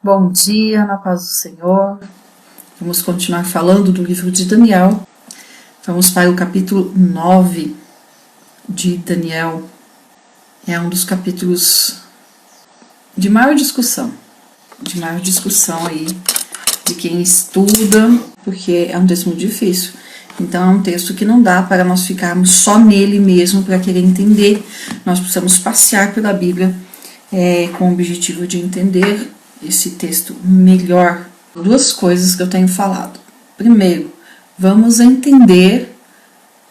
Bom dia, na paz do Senhor. Vamos continuar falando do livro de Daniel. Vamos para o capítulo 9 de Daniel. É um dos capítulos de maior discussão aí de quem estuda, porque é um texto muito difícil. Então é um texto que não dá para nós ficarmos só nele mesmo para querer entender. Nós precisamos passear pela Bíblia com o objetivo de entender esse texto melhor. Duas coisas que eu tenho falado. Primeiro, vamos entender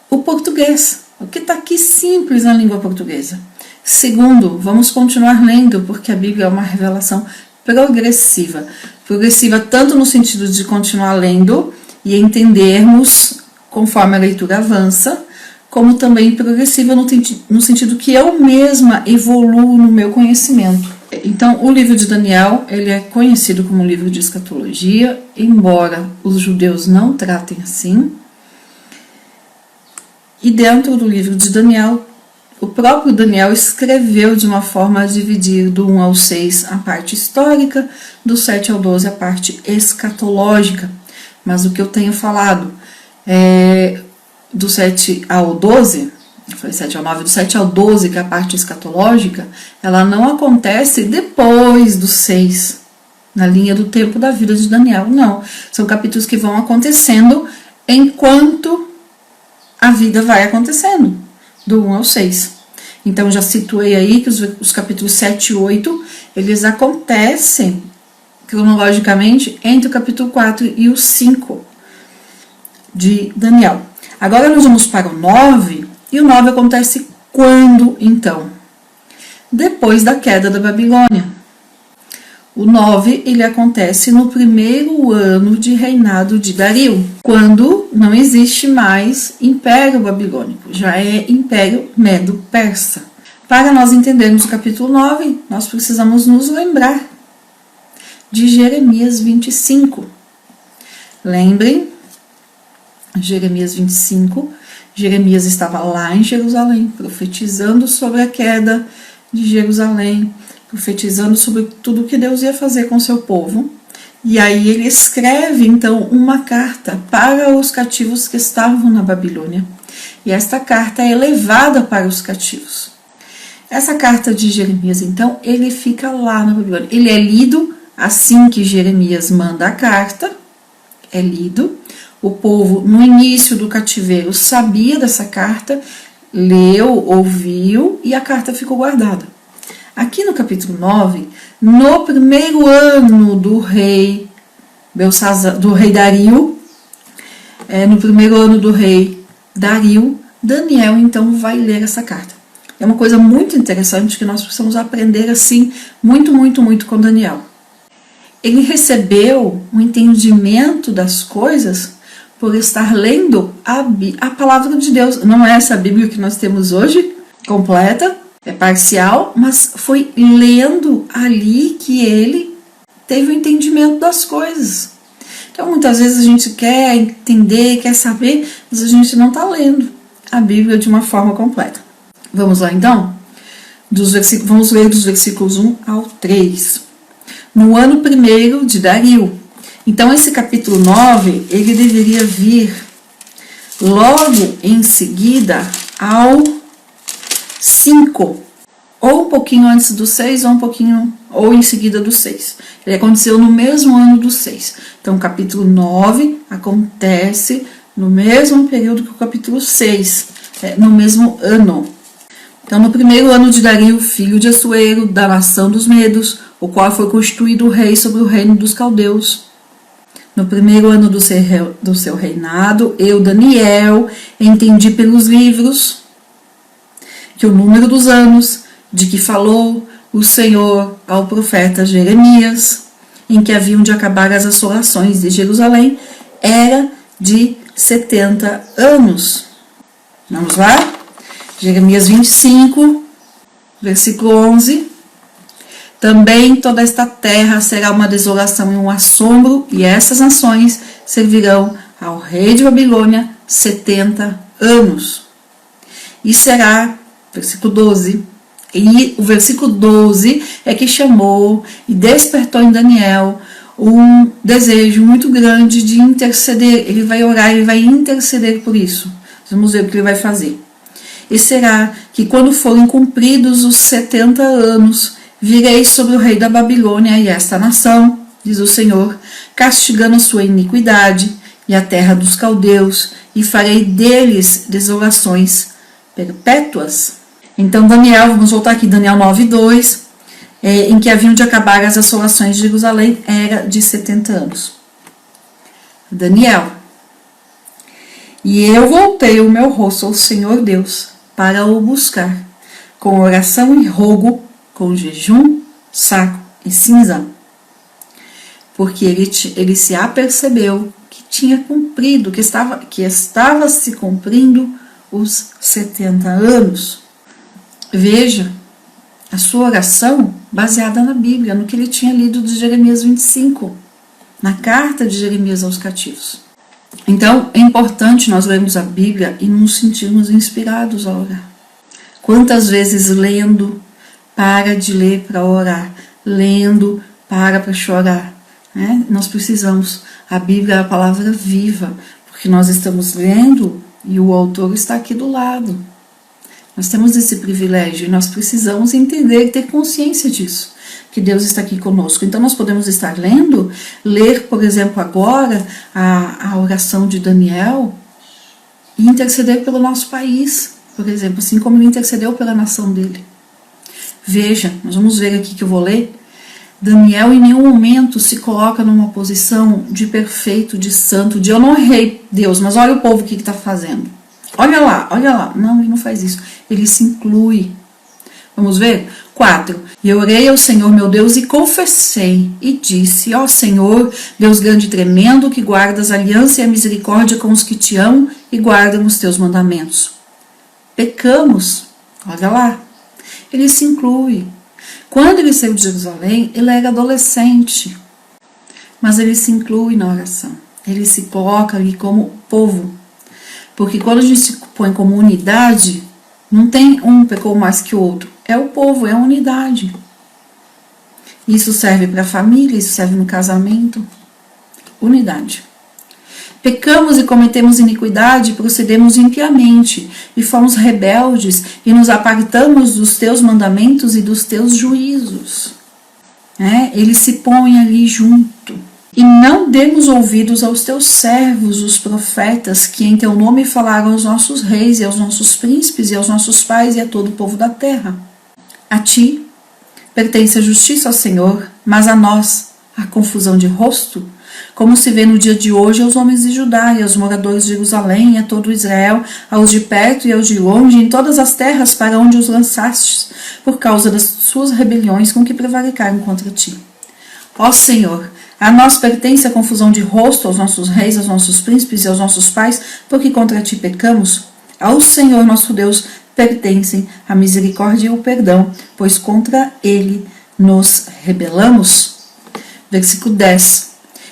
o português, o que está aqui simples na língua portuguesa. Segundo, vamos continuar lendo, porque a Bíblia é uma revelação progressiva. Progressiva tanto no sentido de continuar lendo e entendermos conforme a leitura avança, como também progressiva no sentido que eu mesma evoluo no meu conhecimento. Então, o livro de Daniel, ele é conhecido como um livro de escatologia, embora os judeus não tratem assim. E dentro do livro de Daniel, o próprio Daniel escreveu de uma forma a dividir do 1 ao 6 a parte histórica, do 7 ao 12 a parte escatológica. Mas o que eu tenho falado do 7 ao 12... foi 7 ao 9, do 7 ao 12, que é a parte escatológica, ela não acontece depois do 6, na linha do tempo da vida de Daniel, não. São capítulos que vão acontecendo enquanto a vida vai acontecendo, do 1 ao 6. Então, já situei aí que os capítulos 7 e 8, eles acontecem cronologicamente entre o capítulo 4 e o 5 de Daniel. Agora nós vamos para o 9, e o 9 acontece quando, então? Depois da queda da Babilônia. O 9, ele acontece no primeiro ano de reinado de Dario, quando não existe mais Império Babilônico, já é Império Medo-Persa. Para nós entendermos o capítulo 9, nós precisamos nos lembrar de Jeremias 25. Lembrem, Jeremias 25, Jeremias estava lá em Jerusalém, profetizando sobre a queda de Jerusalém, profetizando sobre tudo que Deus ia fazer com seu povo. E aí ele escreve, então, uma carta para os cativos que estavam na Babilônia. E esta carta é levada para os cativos. Essa carta de Jeremias, então, ele fica lá na Babilônia. Ele é lido assim que Jeremias manda a carta, é lido. O povo, no início do cativeiro, sabia dessa carta, leu, ouviu e a carta ficou guardada. Aqui no capítulo 9, no primeiro ano do rei Dario, no primeiro ano do rei Dario, Daniel então vai ler essa carta. É uma coisa muito interessante que nós precisamos aprender assim, muito com Daniel. Ele recebeu um entendimento das coisas por estar lendo a palavra de Deus. Não é essa Bíblia que nós temos hoje, completa, é parcial, mas foi lendo ali que ele teve o entendimento das coisas. Então, muitas vezes a gente quer entender, quer saber, mas a gente não está lendo a Bíblia de uma forma completa. Vamos lá, então? Vamos ler dos versículos 1 ao 3. No ano 1º de Dario. Então, esse capítulo 9, ele deveria vir logo em seguida ao 5, ou um pouquinho antes do 6, ou em seguida do 6. Ele aconteceu no mesmo ano do 6. Então, o capítulo 9 acontece no mesmo período que o capítulo 6, no mesmo ano. Então, no primeiro ano de Dario, filho de Assuero, da nação dos Medos, o qual foi constituído rei sobre o reino dos caldeus. No primeiro ano do seu reinado, eu, Daniel, entendi pelos livros que o número dos anos de que falou o Senhor ao profeta Jeremias, em que haviam de acabar as assolações de Jerusalém, era de 70 anos. Vamos lá? Jeremias 25, versículo 11. Também toda esta terra será uma desolação e um assombro, e essas nações servirão ao rei de Babilônia 70 anos. E será, versículo 12, E o versículo 12 é que chamou e despertou em Daniel um desejo muito grande de interceder. Ele vai orar, ele vai interceder por isso. Vamos ver o que ele vai fazer. E será que quando forem cumpridos os 70 anos, virei sobre o rei da Babilônia e esta nação, diz o Senhor, castigando sua iniquidade e a terra dos caldeus, e farei deles desolações perpétuas. Então Daniel, vamos voltar aqui, Daniel 9:2, em que haviam de acabar as assolações de Jerusalém, era de 70 anos. Daniel: e eu voltei o meu rosto ao Senhor Deus para o buscar, com oração e rogo, com jejum, saco e cinza. Porque ele se apercebeu que tinha cumprido, que estava se cumprindo os 70 anos. Veja a sua oração baseada na Bíblia, no que ele tinha lido de Jeremias 25, na carta de Jeremias aos cativos. Então, é importante nós lermos a Bíblia e nos sentirmos inspirados a orar. Quantas vezes lendo, para de ler para orar, lendo, para chorar, né? Nós precisamos, a Bíblia é a palavra viva, porque nós estamos lendo e o autor está aqui do lado. Nós temos esse privilégio e nós precisamos entender e ter consciência disso, que Deus está aqui conosco. Então nós podemos estar lendo, ler, por exemplo, agora a oração de Daniel e interceder pelo nosso país, por exemplo, assim como ele intercedeu pela nação dele. Veja, nós vamos ver aqui que eu vou ler. Daniel em nenhum momento se coloca numa posição de perfeito, de santo, de eu não errei, Deus, mas olha o povo que está fazendo. Olha lá. Não, ele não faz isso. Ele se inclui. Vamos ver? 4. E eu orei ao Senhor meu Deus e confessei e disse: ó Senhor, Deus grande e tremendo, que guardas a aliança e a misericórdia com os que te amam e guardam os teus mandamentos. Pecamos. Olha lá. Ele se inclui. Quando ele saiu de Jerusalém, ele era adolescente. Mas ele se inclui na oração. Ele se coloca ali como povo. Porque quando a gente se põe como unidade, não tem um pecou mais que o outro. É o povo, é a unidade. Isso serve para a família, isso serve no casamento. Unidade. Pecamos e cometemos iniquidade, procedemos impiamente, e fomos rebeldes, e nos apartamos dos teus mandamentos e dos teus juízos. Ele se põe ali junto. E não demos ouvidos aos teus servos, os profetas, que em teu nome falaram aos nossos reis, e aos nossos príncipes, e aos nossos pais, e a todo o povo da terra. A ti pertence a justiça, ó Senhor, mas a nós a confusão de rosto, como se vê no dia de hoje aos homens de Judá, e aos moradores de Jerusalém, e a todo Israel, aos de perto e aos de longe, em todas as terras para onde os lançastes, por causa das suas rebeliões com que prevaricaram contra ti. Ó Senhor, a nós pertence a confusão de rosto, aos nossos reis, aos nossos príncipes e aos nossos pais, porque contra ti pecamos. Ao Senhor nosso Deus pertencem a misericórdia e o perdão, pois contra ele nos rebelamos. Versículo 10.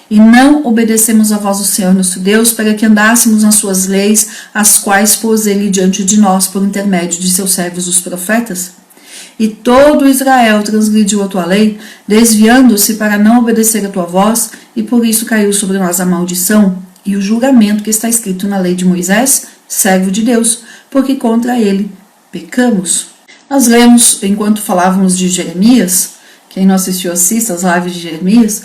E não obedecemos a voz do Senhor nosso Deus, para que andássemos nas suas leis, as quais pôs ele diante de nós por intermédio de seus servos os profetas? E todo Israel transgrediu a tua lei, desviando-se para não obedecer a tua voz, e por isso caiu sobre nós a maldição e o julgamento que está escrito na lei de Moisés, servo de Deus, porque contra ele pecamos. Nós lemos, enquanto falávamos de Jeremias, quem não assistiu, assista as lives de Jeremias,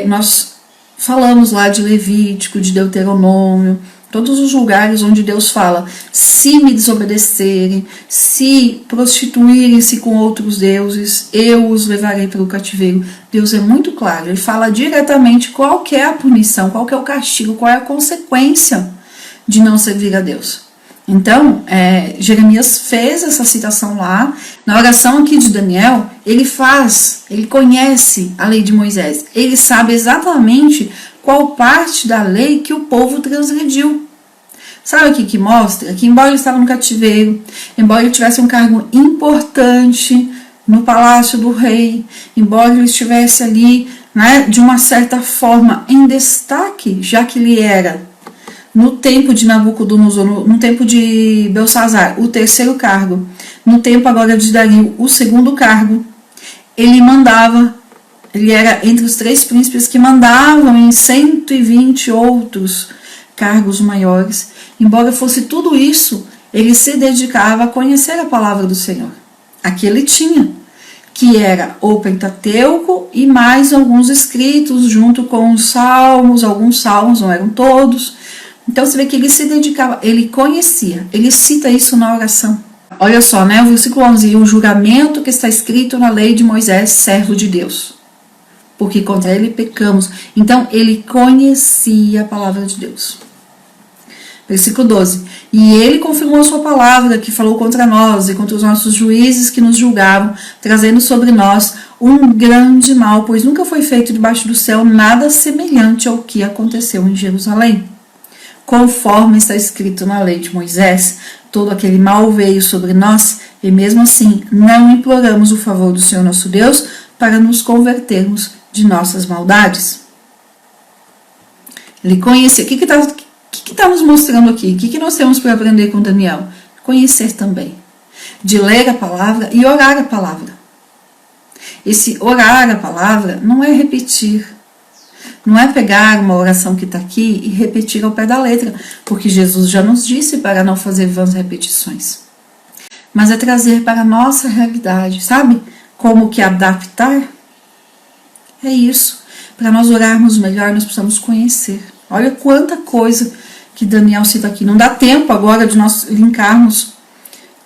nós falamos lá de Levítico, de Deuteronômio, todos os lugares onde Deus fala: se me desobedecerem, se prostituírem-se com outros deuses, eu os levarei para o cativeiro. Deus é muito claro, ele fala diretamente qual que é a punição, qual que é o castigo, qual é a consequência de não servir a Deus. Então, Jeremias fez essa citação lá. Na oração aqui de Daniel, ele conhece a lei de Moisés, ele sabe exatamente qual parte da lei que o povo transgrediu. Sabe o que mostra? Que embora ele estava no cativeiro, embora ele tivesse um cargo importante no palácio do rei, embora ele estivesse ali, de uma certa forma em destaque, já que ele era no tempo de Nabucodonosor, no tempo de Belsazar, o terceiro cargo, no tempo agora de Dario, o segundo cargo, ele era entre os 3 príncipes que mandavam em 120 outros cargos maiores. Embora fosse tudo isso, ele se dedicava a conhecer a palavra do Senhor. Aqui ele tinha, que era o Pentateuco e mais alguns escritos junto com os salmos, alguns salmos, não eram todos. Então você vê que ele se dedicava, ele conhecia, ele cita isso na oração. Olha só, né, o versículo 11, o juramento que está escrito na lei de Moisés, servo de Deus, porque contra ele pecamos. Então ele conhecia a palavra de Deus. Versículo 12, e ele confirmou a sua palavra que falou contra nós e contra os nossos juízes que nos julgavam, trazendo sobre nós um grande mal, pois nunca foi feito debaixo do céu nada semelhante ao que aconteceu em Jerusalém. Conforme está escrito na lei de Moisés, todo aquele mal veio sobre nós, e mesmo assim não imploramos o favor do Senhor nosso Deus para nos convertermos de nossas maldades. Ele conhecia. O que está nos mostrando aqui? O que nós temos para aprender com Daniel? Conhecer também. De ler a palavra e orar a palavra. Esse orar a palavra não é repetir. Não é pegar uma oração que está aqui e repetir ao pé da letra, porque Jesus já nos disse para não fazer vãs repetições. Mas é trazer para a nossa realidade, sabe? Como que adaptar? É isso. Para nós orarmos melhor, nós precisamos conhecer. Olha quanta coisa que Daniel cita aqui. Não dá tempo agora de nós linkarmos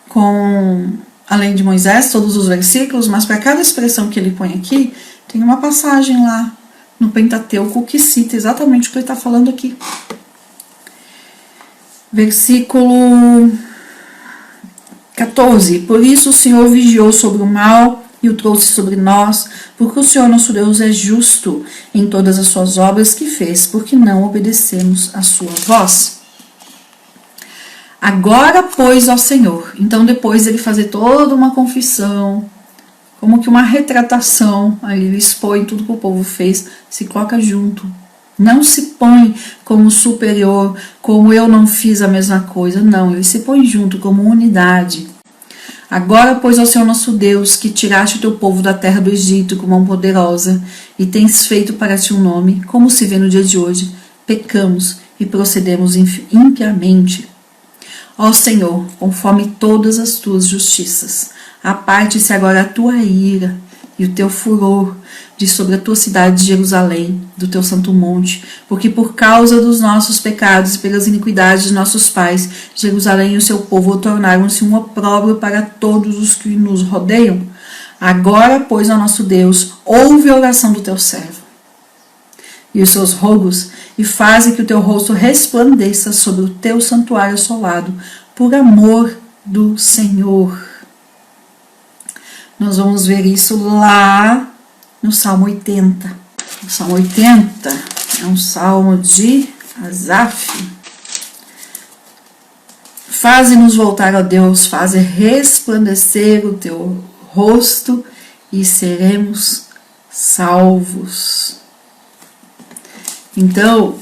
com a lei de Moisés, todos os versículos, mas para cada expressão que ele põe aqui, tem uma passagem lá no Pentateuco que cita exatamente o que ele está falando aqui. Versículo 14. Por isso o Senhor vigiou sobre o mal e o trouxe sobre nós, porque o Senhor nosso Deus é justo em todas as suas obras que fez, porque não obedecemos a sua voz. Agora, pois, ao Senhor. Então, depois ele fazer toda uma confissão, como que uma retratação, ali ele expõe tudo que o povo fez, se coloca junto. Não se põe como superior, como eu não fiz a mesma coisa, não, ele se põe junto como unidade. Agora, pois, ao Senhor nosso Deus, que tiraste o teu povo da terra do Egito com mão poderosa, e tens feito para ti um nome, como se vê no dia de hoje, pecamos e procedemos impiamente. Ó Senhor, conforme todas as tuas justiças, aparte-se agora a tua ira e o teu furor de sobre a tua cidade de Jerusalém, do teu santo monte, porque por causa dos nossos pecados e pelas iniquidades de nossos pais, Jerusalém e o seu povo tornaram-se um opróbrio para todos os que nos rodeiam. Agora, pois, ó nosso Deus, ouve a oração do teu servo e os seus rogos, e faze que o teu rosto resplandeça sobre o teu santuário assolado, por amor do Senhor. Nós vamos ver isso lá no Salmo 80. O Salmo 80 é um salmo de Asaf. Faze-nos voltar a Deus, faze resplandecer o teu rosto e seremos salvos. Então,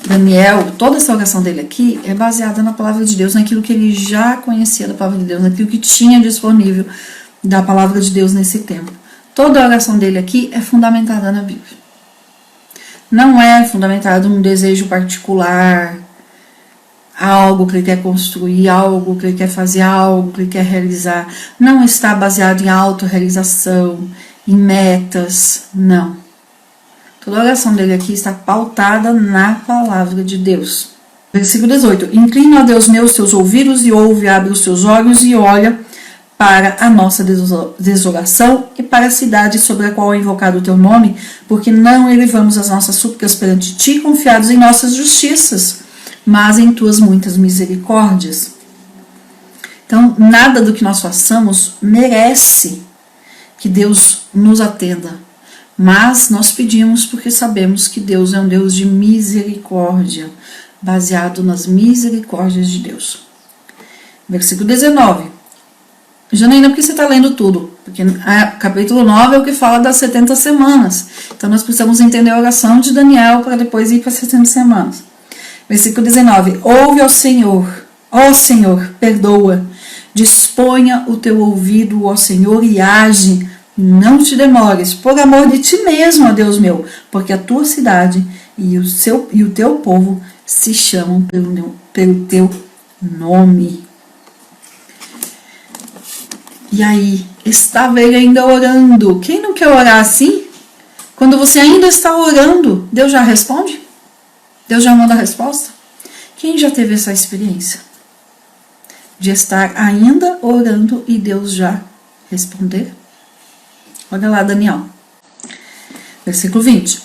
Daniel, toda essa oração dele aqui é baseada na palavra de Deus, naquilo que ele já conhecia da palavra de Deus, naquilo que tinha disponível da palavra de Deus nesse tempo. Toda a oração dele aqui é fundamentada na Bíblia. Não é fundamentada num desejo particular, algo que ele quer construir, algo que ele quer fazer, algo que ele quer realizar. Não está baseado em autorrealização, em metas, não. Toda a oração dele aqui está pautada na palavra de Deus. Versículo 18. Inclina, ó Deus meu, os teus ouvidos e ouve, abre os teus olhos e olha para a nossa desolação e para a cidade sobre a qual é invocado o teu nome, porque não elevamos as nossas súplicas perante ti, confiados em nossas justiças, mas em tuas muitas misericórdias. Então, nada do que nós façamos merece que Deus nos atenda. Mas nós pedimos porque sabemos que Deus é um Deus de misericórdia, baseado nas misericórdias de Deus. Versículo 19. Janaína, por que você está lendo tudo? Porque capítulo 9 é o que fala das 70 semanas. Então nós precisamos entender a oração de Daniel para depois ir para as 70 semanas. Versículo 19. Ouve ao Senhor, ó Senhor, perdoa. Disponha o teu ouvido, ó Senhor, e age. Não te demores, por amor de ti mesmo, ó Deus meu, porque a tua cidade e o teu povo se chamam pelo teu nome. E aí, estava ele ainda orando. Quem não quer orar assim? Quando você ainda está orando, Deus já responde? Deus já manda a resposta? Quem já teve essa experiência? De estar ainda orando e Deus já responder? Olha lá, Daniel. Versículo 20.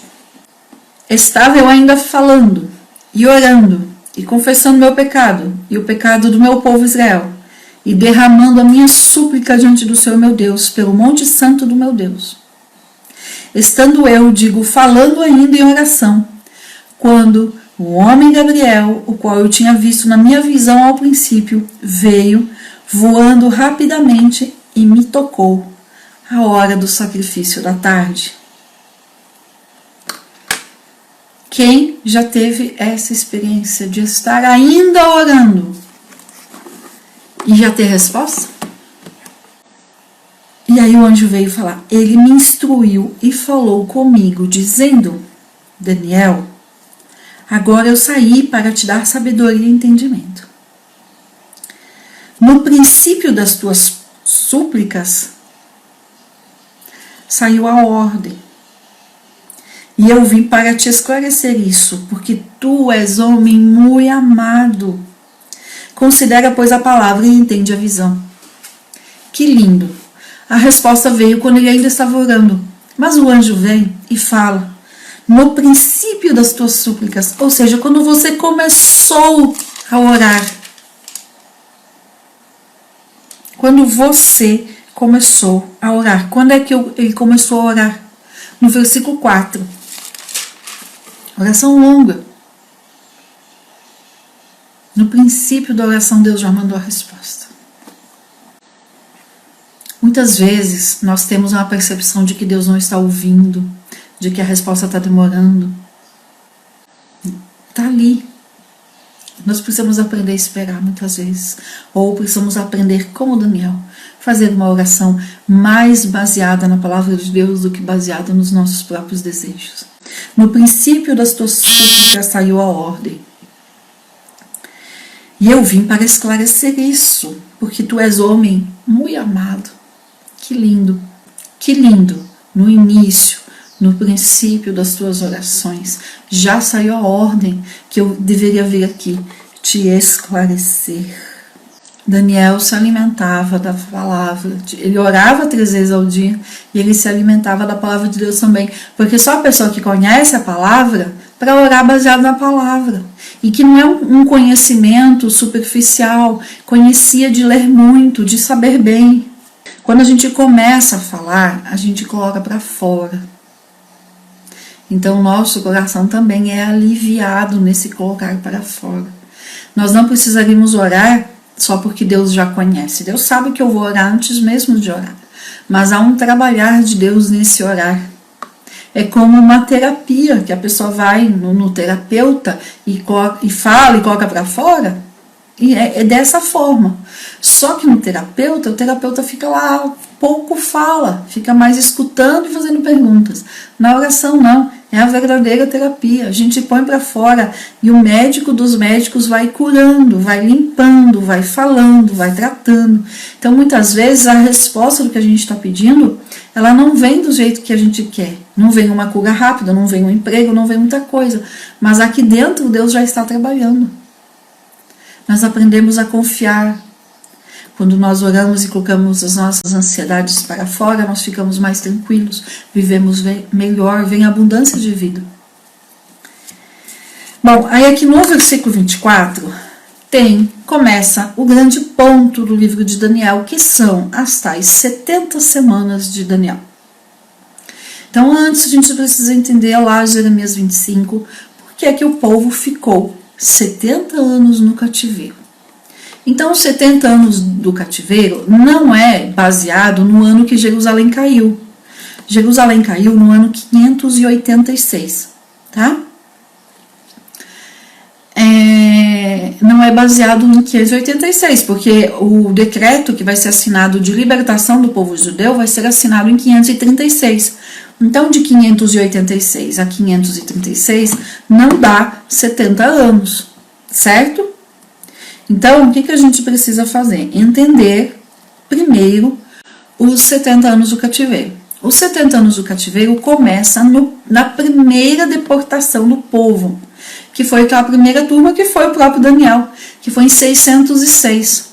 Estava eu ainda falando e orando e confessando meu pecado e o pecado do meu povo Israel e derramando a minha súplica diante do Senhor meu Deus pelo monte santo do meu Deus. Estando eu, falando ainda em oração, quando o homem Gabriel, o qual eu tinha visto na minha visão ao princípio, veio voando rapidamente e me tocou à hora do sacrifício da tarde. Quem já teve essa experiência de estar ainda orando e já ter resposta? E aí o anjo veio falar, ele me instruiu e falou comigo, dizendo, Daniel, agora eu saí para te dar sabedoria e entendimento. No princípio das tuas súplicas, saiu a ordem. E eu vim para te esclarecer isso, porque tu és homem muito amado. Considera, pois, a palavra e entende a visão. Que lindo! A resposta veio quando ele ainda estava orando. Mas o anjo vem e fala, no princípio das tuas súplicas, ou seja, quando você começou a orar. Quando você começou a orar. Quando é que ele começou a orar? No versículo 4. Oração longa. No princípio da oração, Deus já mandou a resposta. Muitas vezes nós temos uma percepção de que Deus não está ouvindo, de que a resposta está demorando. Está ali. Nós precisamos aprender a esperar muitas vezes. Ou precisamos aprender, como Daniel, fazer uma oração mais baseada na palavra de Deus do que baseada nos nossos próprios desejos. No princípio das tuas súplicas saiu a ordem. E eu vim para esclarecer isso, porque tu és homem muito amado. Que lindo, que lindo. No início, no princípio das tuas orações, já saiu a ordem que eu deveria vir aqui te esclarecer. Daniel se alimentava da palavra, ele orava 3 vezes ao dia e ele se alimentava da palavra de Deus também, porque só a pessoa que conhece a palavra para orar baseado na palavra, e que não é um conhecimento superficial, conhecia de ler muito, de saber bem. Quando a gente começa a falar, a gente coloca para fora. Então o nosso coração também é aliviado nesse colocar para fora. Nós não precisaríamos orar só porque Deus já conhece. Deus sabe que eu vou orar antes mesmo de orar. Mas há um trabalhar de Deus nesse orar. É como uma terapia, que a pessoa vai no terapeuta e fala e coloca para fora. E é dessa forma. Só que no terapeuta, o terapeuta fica lá, pouco fala, fica mais escutando e fazendo perguntas. Na oração não, é a verdadeira terapia. A gente põe para fora e o médico dos médicos vai curando, vai limpando, vai falando, vai tratando. Então muitas vezes a resposta do que a gente está pedindo, ela não vem do jeito que a gente quer. Não vem uma cura rápida, não vem um emprego, não vem muita coisa. Mas aqui dentro Deus já está trabalhando. Nós aprendemos a confiar. Quando nós oramos e colocamos as nossas ansiedades para fora, nós ficamos mais tranquilos, vivemos melhor, vem abundância de vida. Bom, aí aqui no versículo 24, começa o grande ponto do livro de Daniel, que são as tais 70 semanas de Daniel. Então antes a gente precisa entender lá Jeremias 25, porque é que o povo ficou 70 anos no cativeiro. Então, os 70 anos do cativeiro não é baseado no ano que Jerusalém caiu. Jerusalém caiu no ano 586, tá? não é baseado em 586, porque o decreto que vai ser assinado de libertação do povo judeu vai ser assinado em 536. Então, de 586 a 536 não dá 70 anos, certo? Então, o que a gente precisa fazer? Entender, primeiro, os 70 anos do cativeiro. Os 70 anos do cativeiro começa na primeira deportação do povo, que foi aquela primeira turma que foi o próprio Daniel, que foi em 606.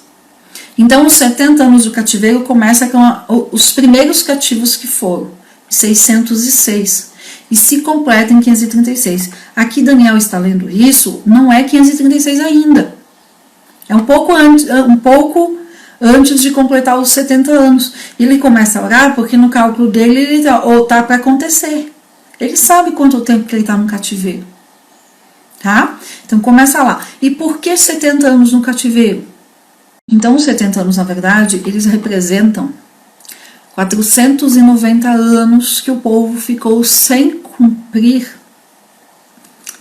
Então, os 70 anos do cativeiro começa com os primeiros cativos que foram, 606, e se completa em 536. Aqui Daniel está lendo isso, não é 536 ainda. É um pouco antes de completar os 70 anos. Ele começa a orar porque no cálculo dele ele está para acontecer. Ele sabe quanto tempo que ele está no cativeiro. Tá? Então começa lá. E por que 70 anos no cativeiro? Então os 70 anos, na verdade, eles representam 490 anos que o povo ficou sem cumprir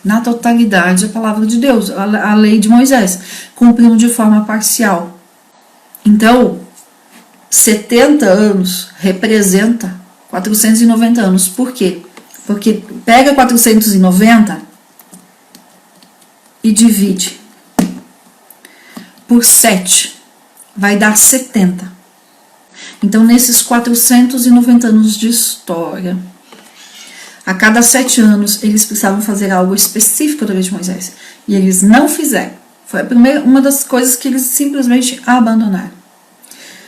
na totalidade a palavra de Deus, a lei de Moisés, cumprindo de forma parcial. Então, 70 anos representa 490 anos. Por quê? Porque pega 490 e divide por 7, vai dar 70. Então, nesses 490 anos de história, a cada 7 anos, eles precisavam fazer algo específico da lei de Moisés. E eles não fizeram. Foi uma das coisas que eles simplesmente abandonaram.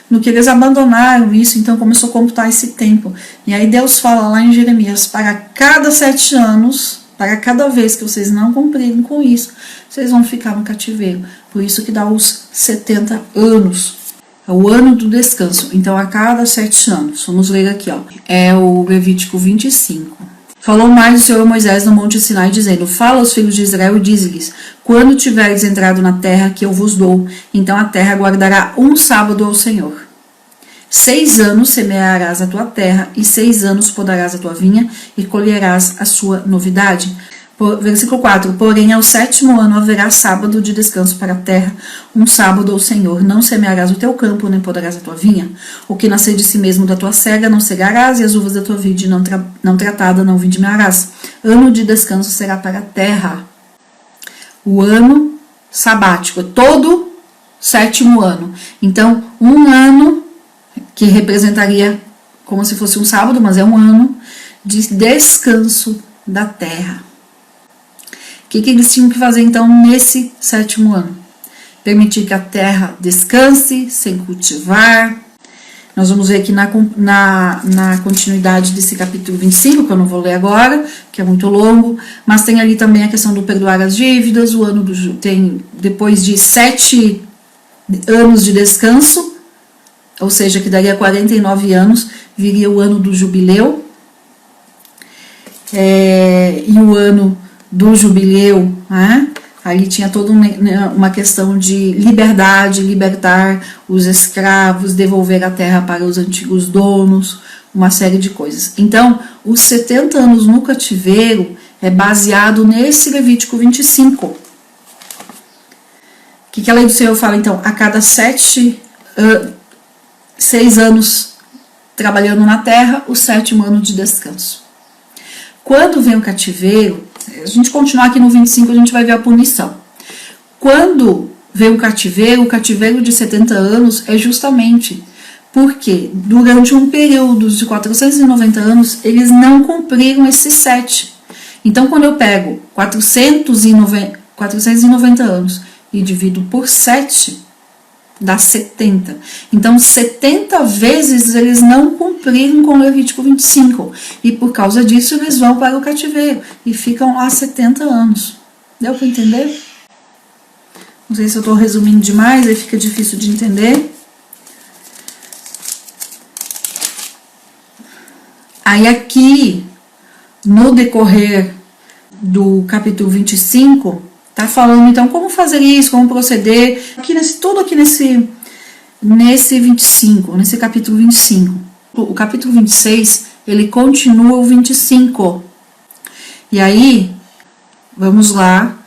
No que eles abandonaram isso, então começou a computar esse tempo. E aí Deus fala lá em Jeremias, para cada 7 anos, para cada vez que vocês não cumprirem com isso, vocês vão ficar no cativeiro. Por isso que dá os 70 anos. É o ano do descanso. Então, a cada 7 anos. Vamos ler aqui, ó. É o Levítico 25. Falou mais o Senhor Moisés no Monte Sinai, dizendo: Fala aos filhos de Israel e dize-lhes: Quando tiveres entrado na terra que eu vos dou, então a terra guardará um sábado ao Senhor. 6 anos semearás a tua terra, e 6 anos podarás a tua vinha, e colherás a sua novidade. Versículo 4. Porém, ao 7º ano haverá sábado de descanso para a terra, um sábado ao Senhor. Não semearás o teu campo, nem podarás a tua vinha. O que nascer de si mesmo da tua cega não cegarás, e as uvas da tua vide não tratada não vindimarás. Ano de descanso será para a terra. O ano sabático, todo 7º ano. Então, um ano, que representaria como se fosse um sábado, mas é um ano de descanso da terra. O que eles tinham que fazer então nesse 7º ano? Permitir que a terra descanse, sem cultivar. Nós vamos ver aqui na continuidade desse capítulo 25, que eu não vou ler agora, que é muito longo, mas tem ali também a questão do perdoar as dívidas. O ano tem depois de 7 anos de descanso, ou seja, que daria 49 anos, viria o ano do jubileu. E o ano do jubileu, né? Ali tinha toda uma questão de liberdade, libertar os escravos, devolver a terra para os antigos donos, uma série de coisas. Então, os 70 anos no cativeiro é baseado nesse Levítico 25. O que a lei do Senhor fala, então? A cada 6 anos trabalhando na terra, o 7º ano de descanso. Quando vem o cativeiro, a gente continuar aqui no 25, a gente vai ver a punição. Quando vem o cativeiro de 70 anos é justamente porque durante um período de 490 anos, eles não cumpriram esses 7. Então, quando eu pego 490 anos e divido por 7, dá 70. Então, 70 vezes eles não cumpriram com o Levítico 25. E por causa disso, eles vão para o cativeiro e ficam lá 70 anos. Deu para entender? Não sei se eu estou resumindo demais, aí fica difícil de entender. Aí aqui, no decorrer do capítulo 25... tá falando, então, como fazer isso, como proceder. Tudo aqui nesse 25, nesse capítulo 25. O capítulo 26, ele continua o 25. E aí, vamos lá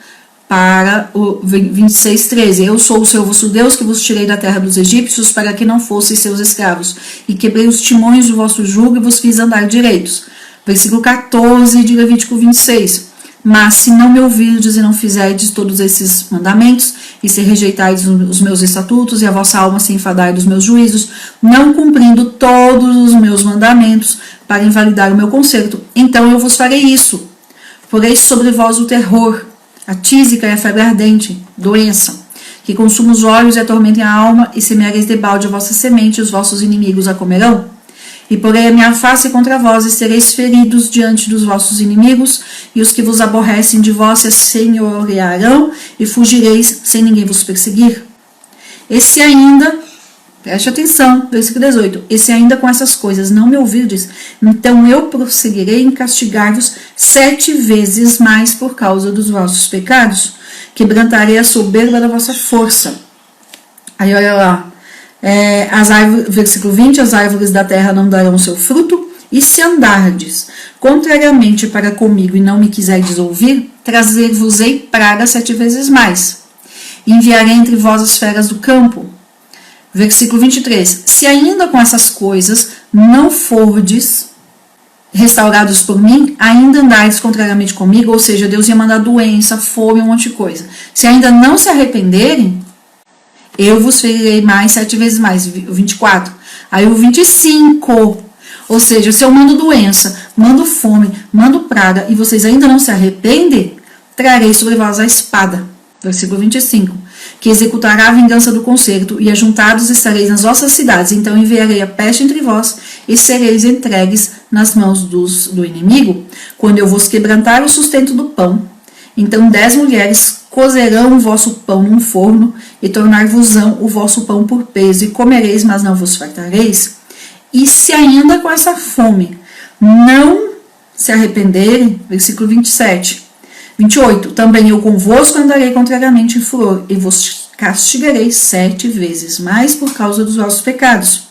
para o 26:13. Eu sou o Senhor vosso Deus, que vos tirei da terra dos egípcios, para que não fosseis seus escravos, e quebrei os timões do vosso jugo e vos fiz andar direitos. Versículo 14 de Levítico 26. Mas se não me ouvirdes e não fizerdes todos esses mandamentos, e se rejeitardes os meus estatutos, e a vossa alma se enfadar dos meus juízos, não cumprindo todos os meus mandamentos para invalidar o meu conserto, então eu vos farei isso. Porei sobre vós o terror, a tísica e a febre ardente, doença, que consuma os olhos e atormentem a alma, e semeareis debalde a vossa semente, e os vossos inimigos a comerão. E porei a minha face contra vós, e sereis feridos diante dos vossos inimigos, e os que vos aborrecem de vós se senhorearão, e fugireis sem ninguém vos perseguir. Esse ainda, preste atenção, versículo 18, esse ainda com essas coisas não me ouvirdes, então eu prosseguirei em castigar-vos 7 vezes mais por causa dos vossos pecados, quebrantarei a soberba da vossa força. Aí olha lá, versículo 20, as árvores da terra não darão seu fruto, e se andardes contrariamente para comigo e não me quiserdes ouvir, trazer-vos-ei praga 7 vezes mais. Enviarei entre vós as feras do campo. Versículo 23, se ainda com essas coisas não fordes restaurados por mim, ainda andardes contrariamente comigo, ou seja, Deus ia mandar doença, fome, um monte de coisa. Se ainda não se arrependerem, eu vos ferirei mais 7 vezes mais. O 24. Aí o 25. Ou seja, se eu mando doença, mando fome, mando praga, e vocês ainda não se arrependem, trarei sobre vós a espada. Versículo 25. Que executará a vingança do concerto, e ajuntados estareis nas vossas cidades. Então enviarei a peste entre vós, e sereis entregues nas mãos do inimigo. Quando eu vos quebrantar o sustento do pão, então 10 mulheres cozerão o vosso pão num forno, e tornar-vos-ão o vosso pão por peso, e comereis, mas não vos fartareis. E se ainda com essa fome não se arrependerem, versículo 27, 28, também eu convosco andarei contrariamente em furor, e vos castigarei 7 vezes mais por causa dos vossos pecados.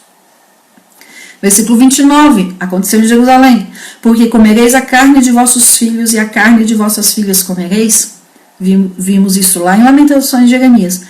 Versículo 29, aconteceu em Jerusalém, porque comereis a carne de vossos filhos, e a carne de vossas filhas comereis. Vimos isso lá em Lamentações de Jeremias.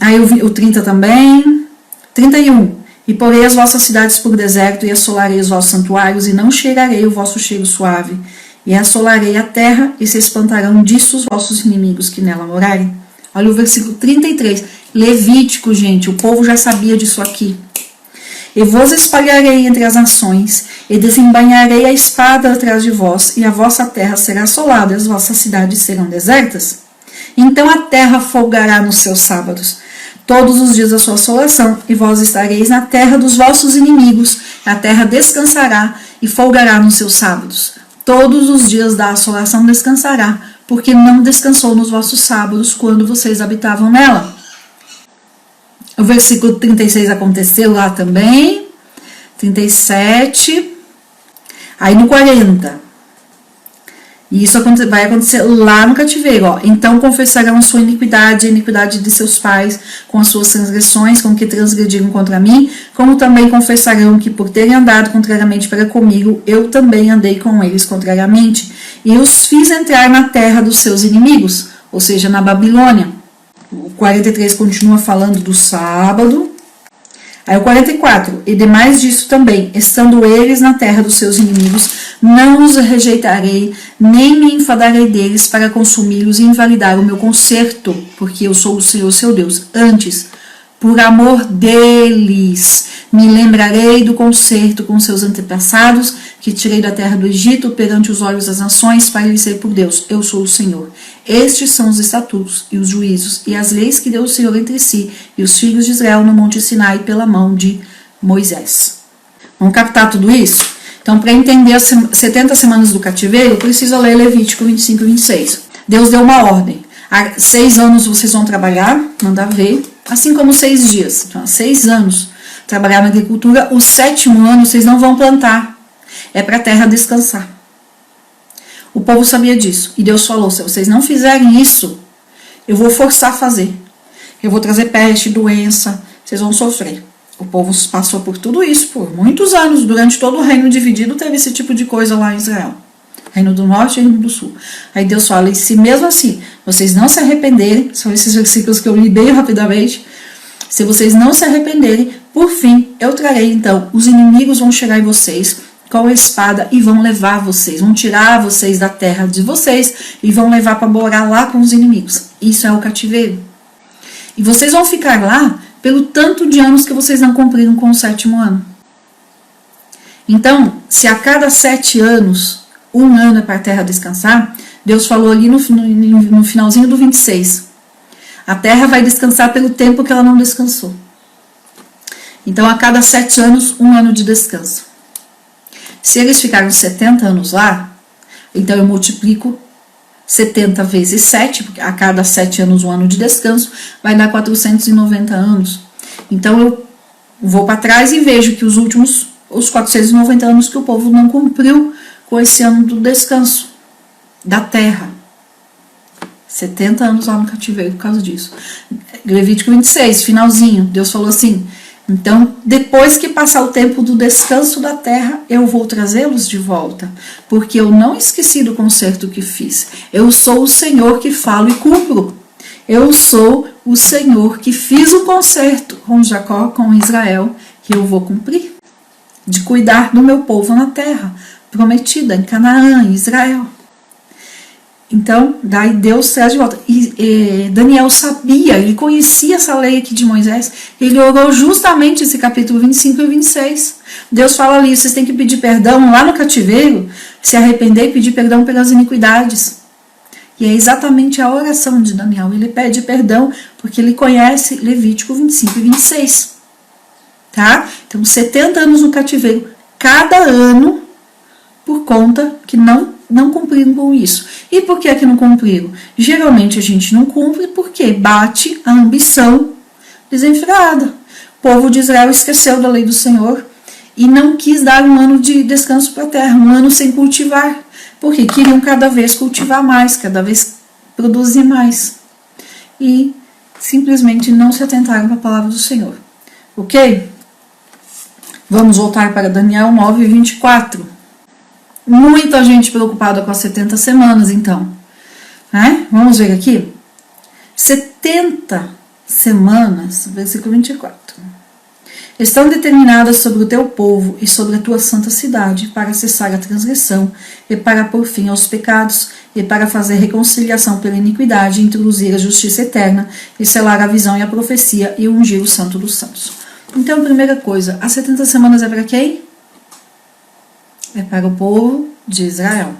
Aí o 30 também. 31. E porei as vossas cidades por deserto, e assolarei os vossos santuários, e não cheirarei o vosso cheiro suave. E assolarei a terra, e se espantarão disso os vossos inimigos que nela morarem. Olha o versículo 33. Levítico, gente, o povo já sabia disso aqui. E vos espalharei entre as nações, e desembainharei a espada atrás de vós, e a vossa terra será assolada, e as vossas cidades serão desertas. Então a terra folgará nos seus sábados, todos os dias da sua assolação, e vós estareis na terra dos vossos inimigos, a terra descansará e folgará nos seus sábados. Todos os dias da assolação descansará, porque não descansou nos vossos sábados, quando vocês habitavam nela. O versículo 36 aconteceu lá também. 37. Aí no 40. E isso vai acontecer lá no cativeiro. Ó. Então confessarão a sua iniquidade, a iniquidade de seus pais, com as suas transgressões, com que transgrediram contra mim, como também confessarão que por terem andado contrariamente para comigo, eu também andei com eles contrariamente, e os fiz entrar na terra dos seus inimigos, ou seja, na Babilônia. O 43 continua falando do sábado. Aí o 44, e demais disso também, estando eles na terra dos seus inimigos, não os rejeitarei, nem me enfadarei deles para consumi-los e invalidar o meu conserto, porque eu sou o Senhor seu Deus. Antes, por amor deles, me lembrarei do concerto com seus antepassados, que tirei da terra do Egito perante os olhos das nações, para lhes ser por Deus. Eu sou o Senhor. Estes são os estatutos e os juízos e as leis que deu o Senhor entre si e os filhos de Israel no monte Sinai pela mão de Moisés. Vamos captar tudo isso? Então, para entender as 70 semanas do cativeiro, eu preciso ler Levítico 25 e 26. Deus deu uma ordem. Há 6 anos vocês vão trabalhar, manda ver, assim como 6 dias. Então, há 6 anos trabalhar na agricultura, o 7º ano vocês não vão plantar. É para a terra descansar. O povo sabia disso. E Deus falou, se vocês não fizerem isso, eu vou forçar a fazer. Eu vou trazer peste, doença, vocês vão sofrer. O povo passou por tudo isso por muitos anos. Durante todo o reino dividido teve esse tipo de coisa lá em Israel. Reino do Norte e Reino do Sul. Aí Deus fala, e se mesmo assim vocês não se arrependerem, são esses versículos que eu li bem rapidamente, se vocês não se arrependerem, por fim, eu trarei então, os inimigos vão chegar em vocês com a espada e vão levar vocês, vão tirar vocês da terra de vocês e vão levar para morar lá com os inimigos. Isso é o cativeiro. E vocês vão ficar lá pelo tanto de anos que vocês não cumpriram com o 7º ano. Então, se a cada 7 anos, 1 ano é para a terra descansar, Deus falou ali no finalzinho do 26. A terra vai descansar pelo tempo que ela não descansou. Então, a cada 7 anos, 1 ano de descanso. Se eles ficaram 70 anos lá, então eu multiplico 70 vezes 7, porque a cada 7 anos 1 ano de descanso, vai dar 490 anos. Então, eu vou para trás e vejo que os 490 anos que o povo não cumpriu com esse ano do descanso da terra. 70 anos lá no cativeiro por causa disso. Levítico 26, finalzinho, Deus falou assim, então depois que passar o tempo do descanso da terra, eu vou trazê-los de volta, porque eu não esqueci do concerto que fiz. Eu sou o Senhor que falo e cumpro. Eu sou o Senhor que fiz o concerto com Jacó, com Israel, que eu vou cumprir, de cuidar do meu povo na terra prometida, em Canaã, em Israel. Então, daí Deus traz de volta. E Daniel sabia, ele conhecia essa lei aqui de Moisés, ele orou justamente esse capítulo 25 e 26. Deus fala ali, vocês têm que pedir perdão lá no cativeiro, se arrepender e pedir perdão pelas iniquidades. E é exatamente a oração de Daniel, ele pede perdão porque ele conhece Levítico 25 e 26. Tá? Então, 70 anos no cativeiro, cada ano, por conta que não cumpriram com isso. E por que não cumpriram? Geralmente a gente não cumpre porque bate a ambição desenfreada. O povo de Israel esqueceu da lei do Senhor e não quis dar um ano de descanso para a terra, um ano sem cultivar, porque queriam cada vez cultivar mais, cada vez produzir mais. E simplesmente não se atentaram para a palavra do Senhor. Ok? Vamos voltar para Daniel 9, 24. Muita gente preocupada com as 70 semanas, então. Vamos ver aqui. 70 semanas, versículo 24. Estão determinadas sobre o teu povo e sobre a tua santa cidade para cessar a transgressão e para pôr fim aos pecados e para fazer reconciliação pela iniquidade, introduzir a justiça eterna e selar a visão e a profecia e ungir o santo dos santos. Então, primeira coisa, as 70 semanas é para quem? É para o povo de Israel.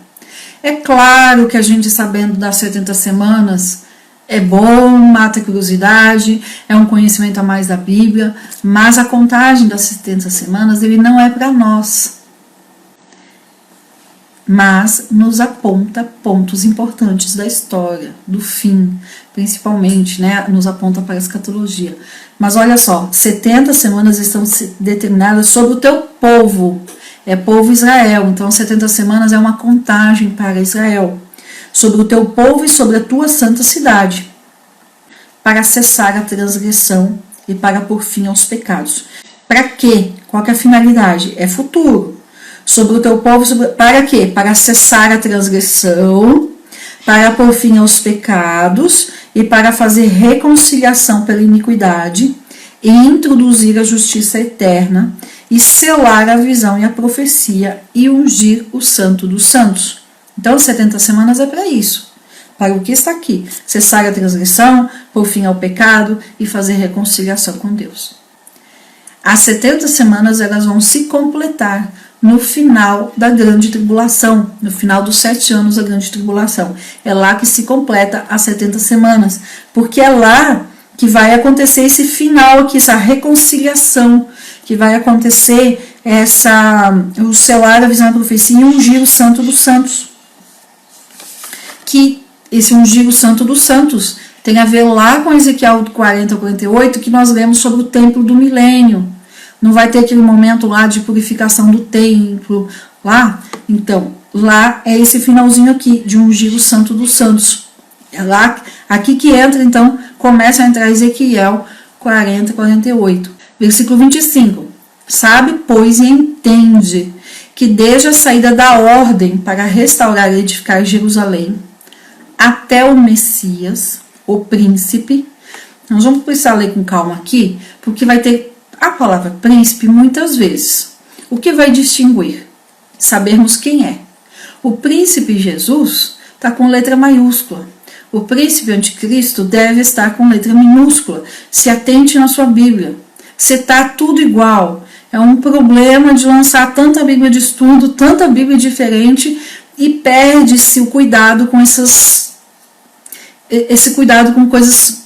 É claro que a gente sabendo das 70 semanas é bom, mata a curiosidade, é um conhecimento a mais da Bíblia, mas a contagem das 70 semanas ele não é para nós, mas nos aponta pontos importantes da história, do fim, principalmente, nos aponta para a escatologia. Mas olha só, 70 semanas estão determinadas sobre o teu povo, é povo Israel, então 70 semanas é uma contagem para Israel, sobre o teu povo e sobre a tua santa cidade, para cessar a transgressão e para pôr fim aos pecados. Para quê? Qual que é a finalidade? É futuro. Sobre o teu povo, para quê? Para cessar a transgressão, para pôr fim aos pecados e para fazer reconciliação pela iniquidade e introduzir a justiça eterna e selar a visão e a profecia e ungir o santo dos santos. Então, 70 semanas é para isso. Para o que está aqui? Cessar a transgressão, pôr fim ao pecado e fazer reconciliação com Deus. As 70 semanas elas vão se completar no final da grande tribulação, no final dos 7 anos da grande tribulação. É lá que se completa as 70 semanas, porque é lá que vai acontecer esse final aqui, essa reconciliação, que vai acontecer o selar a visão da profecia e ungir o santo dos santos. Que esse ungir o santo dos santos tem a ver lá com Ezequiel 40 a 48, que nós lemos sobre o templo do milênio. Não vai ter aquele momento lá de purificação do templo, lá? Então, lá é esse finalzinho aqui, de ungir o santo dos santos. É lá, aqui que entra, então, começa a entrar Ezequiel 40 a 48. Versículo 25. Sabe, pois, e entende que desde a saída da ordem para restaurar e edificar Jerusalém até o Messias, o príncipe, nós vamos precisar ler com calma aqui, porque vai ter a palavra príncipe muitas vezes. O que vai distinguir? Sabermos quem é. O príncipe Jesus está com letra maiúscula. O príncipe anticristo deve estar com letra minúscula. Se atente na sua Bíblia. Se está tudo igual, é um problema de lançar tanta Bíblia de estudo, tanta Bíblia diferente, e perde-se o cuidado com esse cuidado com coisas,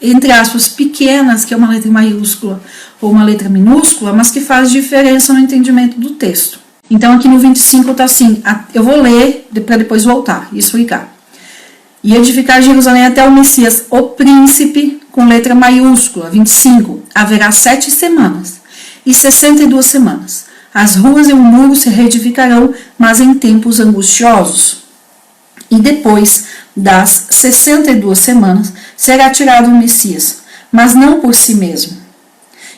entre aspas, pequenas, que é uma letra maiúscula ou uma letra minúscula, mas que faz diferença no entendimento do texto. Então aqui no 25 está assim, eu vou ler para depois voltar e explicar. E edificar Jerusalém até o Messias, o príncipe, com letra maiúscula. 25, haverá 7 semanas e 62 semanas. As ruas e o muro se reedificarão, mas em tempos angustiosos. E depois das 62 semanas será tirado o Messias, mas não por si mesmo.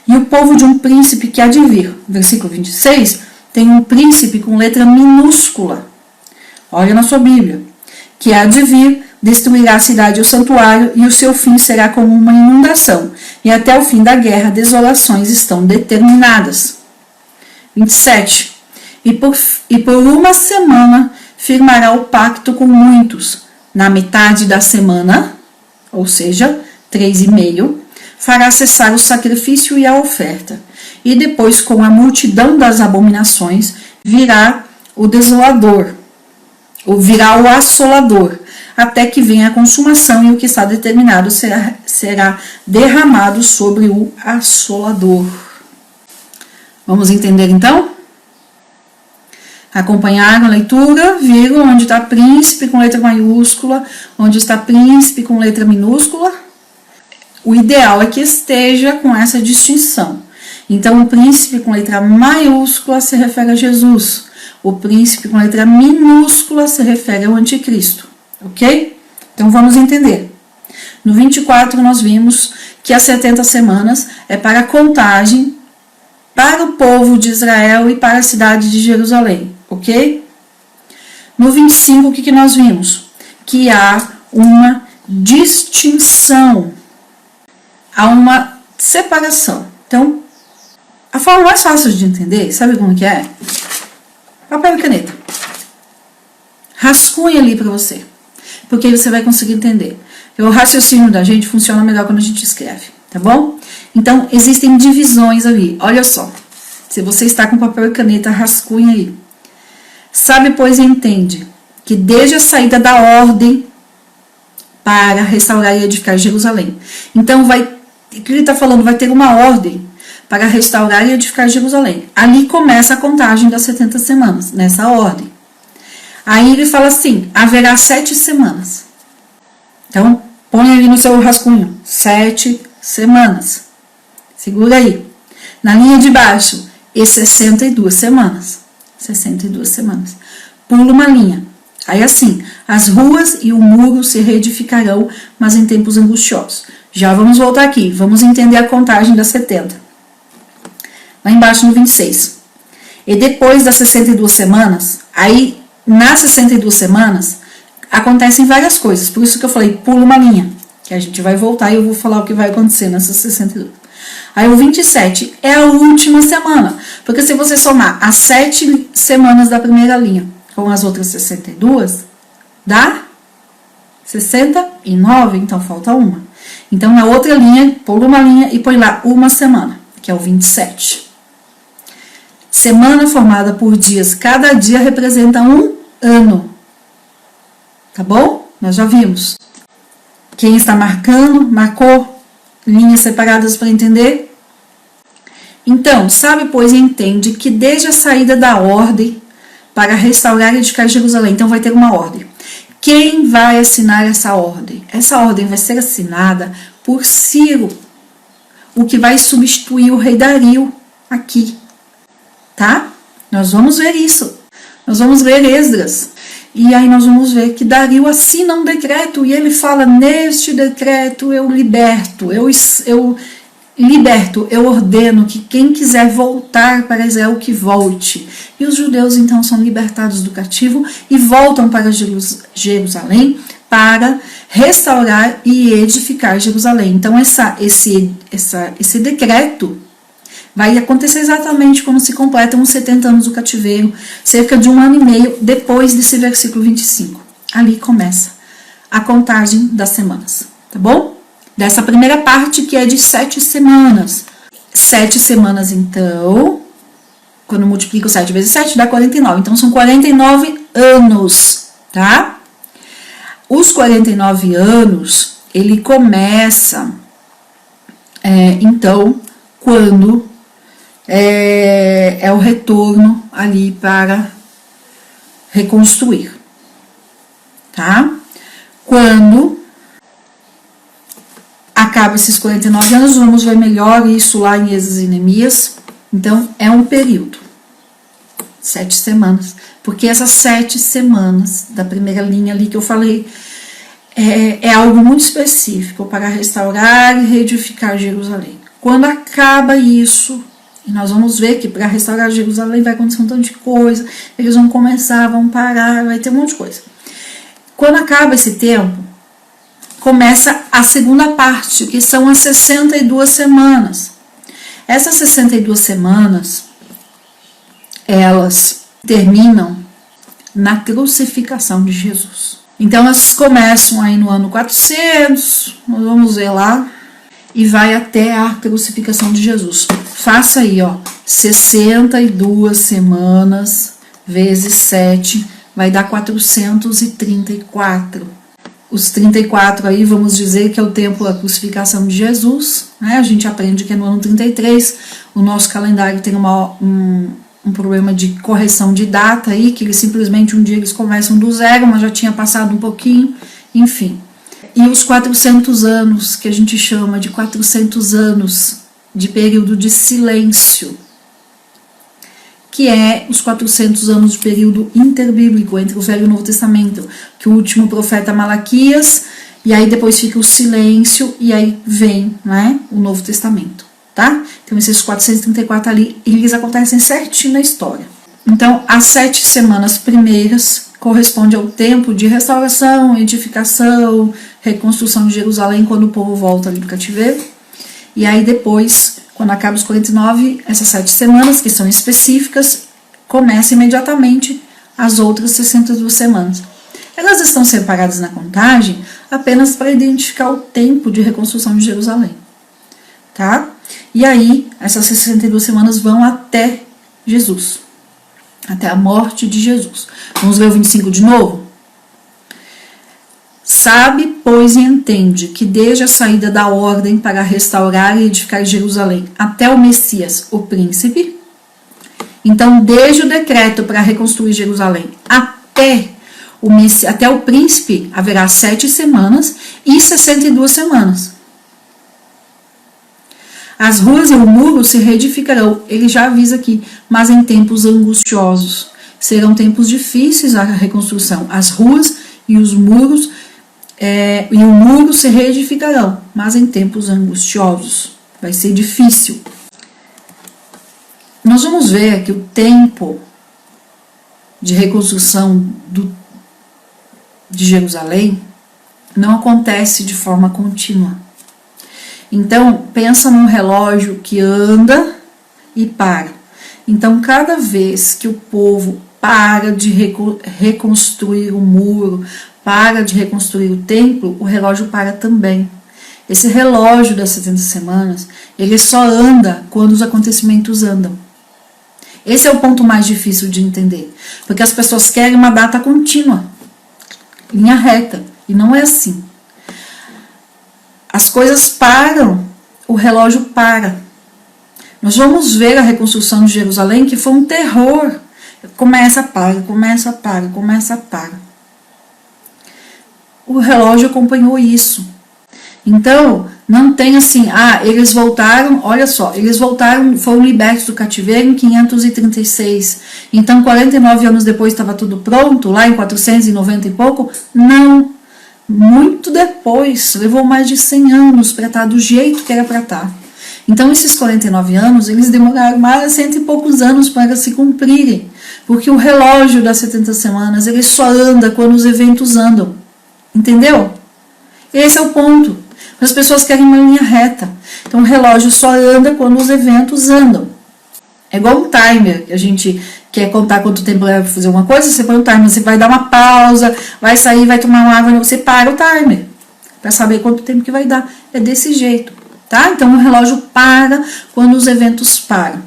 E o povo de um príncipe que há de vir, versículo 26, tem um príncipe com letra minúscula. Olha na sua Bíblia. Que há de vir, destruirá a cidade e o santuário, e o seu fim será como uma inundação. E até o fim da guerra, desolações estão determinadas. 27. E por uma semana firmará o pacto com muitos. Na metade da semana, ou seja, 3,5, fará cessar o sacrifício e a oferta. E depois, com a multidão das abominações, virá o desolador, ou virá o assolador, até que venha a consumação, e o que está determinado será derramado sobre o assolador. Vamos entender então? Acompanharam a leitura, viram onde está príncipe com letra maiúscula, onde está príncipe com letra minúscula? O ideal é que esteja com essa distinção. Então, o príncipe com letra maiúscula se refere a Jesus. O príncipe com letra minúscula se refere ao anticristo. Ok? Então, vamos entender. No 24, nós vimos que as 70 semanas é para a contagem para o povo de Israel e para a cidade de Jerusalém. Ok? No 25, o que nós vimos? Que há uma distinção, há uma separação. Então, a forma mais fácil de entender, sabe como que é? Papel e caneta. Rascunha ali para você, porque aí você vai conseguir entender. O raciocínio da gente funciona melhor quando a gente escreve, tá bom? Então, existem divisões ali. Olha só, se você está com papel e caneta, rascunha aí. Sabe, pois, e entende que desde a saída da ordem para restaurar e edificar Jerusalém. Então, o que ele está falando? Vai ter uma ordem para restaurar e edificar Jerusalém. Ali começa a contagem das 70 semanas, nessa ordem. Aí ele fala assim, haverá 7 semanas. Então, põe ali no seu rascunho, 7 semanas. Segura aí. Na linha de baixo, e 62 semanas. 62 semanas. Pula uma linha. Aí assim, as ruas e o muro se reedificarão, mas em tempos angustiosos. Já vamos voltar aqui, vamos entender a contagem das 70. Lá embaixo no 26. E depois das 62 semanas, aí nas 62 semanas, acontecem várias coisas. Por isso que eu falei, pula uma linha, que a gente vai voltar e eu vou falar o que vai acontecer nessas 62. Aí o 27 é a última semana, porque se você somar as 7 semanas da primeira linha com as outras 62, dá 69, então falta uma. Então na outra linha, pula uma linha e põe lá uma semana, que é o 27. Semana formada por dias, cada dia representa um ano. Tá bom? Nós já vimos. Quem está marcando, marcou linhas separadas para entender? Então, sabe, pois, e entende que desde a saída da ordem para restaurar e edificar Jerusalém, então vai ter uma ordem. Quem vai assinar essa ordem? Essa ordem vai ser assinada por Ciro, o que vai substituir o rei Dario aqui. Tá? Nós vamos ver isso. Nós vamos ver Esdras. E aí nós vamos ver que Dario assina um decreto e ele fala, neste decreto eu liberto, eu liberto, eu ordeno que quem quiser voltar para Israel que volte. E os judeus então são libertados do cativo e voltam para Jerusalém para restaurar e edificar Jerusalém. Então esse decreto vai acontecer exatamente quando se completam os 70 anos do cativeiro, cerca de 1 ano e meio depois desse versículo 25. Ali começa a contagem das semanas, tá bom? Dessa primeira parte que é de 7 semanas. 7 semanas, então, quando multiplico 7 vezes 7, dá 49. Então, são 49 anos, tá? Os 49 anos, ele começa, então, quando é o retorno ali para reconstruir, tá? Quando acaba esses 49 anos, vamos ver melhor isso lá em Êxodo e Neemias. Então, é um período, 7 semanas, porque essas 7 semanas da primeira linha ali que eu falei é algo muito específico para restaurar e reedificar Jerusalém. Quando acaba isso, e nós vamos ver que para restaurar Jerusalém vai acontecer um tanto de coisa, eles vão começar, vão parar, vai ter um monte de coisa. Quando acaba esse tempo, começa a segunda parte, que são as 62 semanas. Essas 62 semanas, elas terminam na crucificação de Jesus. Então, elas começam aí no ano 400, nós vamos ver lá, e vai até a crucificação de Jesus. Faça aí, ó, 62 semanas vezes 7, vai dar 434. Os 34 aí, vamos dizer que é o tempo da crucificação de Jesus, né? A gente aprende que é no ano 33, o nosso calendário tem um problema de correção de data aí, que eles simplesmente um dia eles começam do zero, mas já tinha passado um pouquinho, enfim. E os 400 anos, que a gente chama de 400 anos de período de silêncio, que é os 400 anos de período interbíblico entre o Velho e o Novo Testamento, que o último profeta Malaquias, e aí depois fica o silêncio, e aí vem, né, o Novo Testamento, tá? Então esses 434 ali, eles acontecem certinho na história. Então as 7 semanas primeiras correspondem ao tempo de restauração, edificação, reconstrução de Jerusalém, quando o povo volta ali do cativeiro, e aí depois, quando acaba os 49, essas 7 semanas, que são específicas, começa imediatamente as outras 62 semanas. Elas estão separadas na contagem apenas para identificar o tempo de reconstrução de Jerusalém, tá? E aí, essas 62 semanas vão até Jesus, até a morte de Jesus. Vamos ler o 25 de novo? Sabe, pois, e entende que desde a saída da ordem para restaurar e edificar Jerusalém até o Messias, o príncipe, então desde o decreto para reconstruir Jerusalém até o príncipe haverá 7 semanas e 62 semanas. As ruas e o muro se reedificarão, ele já avisa aqui, mas em tempos angustiosos. Serão tempos difíceis a reconstrução. As ruas e os muros e o muro se reedificarão, mas em tempos angustiosos. Vai ser difícil. Nós vamos ver que o tempo de reconstrução de Jerusalém não acontece de forma contínua. Então, pensa num relógio que anda e para. Então, cada vez que o povo para de reconstruir o muro, para de reconstruir o templo, o relógio para também. Esse relógio das 70 semanas, ele só anda quando os acontecimentos andam. Esse é o ponto mais difícil de entender, porque as pessoas querem uma data contínua, linha reta, e não é assim. As coisas param, o relógio para. Nós vamos ver a reconstrução de Jerusalém, que foi um terror. Começa, para, começa, para, começa, para. O relógio acompanhou isso. Então, não tem assim, eles voltaram, olha só, eles voltaram, foram libertos do cativeiro em 536. Então, 49 anos depois estava tudo pronto, lá em 490 e pouco? Não. Muito depois, levou mais de 100 anos para estar do jeito que era para estar. Então, esses 49 anos, eles demoraram mais de 100 e poucos anos para se cumprirem, porque o relógio das 70 semanas, ele só anda quando os eventos andam, entendeu? Esse é o ponto. As pessoas querem uma linha reta, então o relógio só anda quando os eventos andam. É igual um timer, que a gente quer contar quanto tempo vai fazer uma coisa, você põe um timer, você vai dar uma pausa, vai sair, vai tomar uma água, você para o timer, para saber quanto tempo que vai dar. É desse jeito, tá? Então o relógio para quando os eventos param.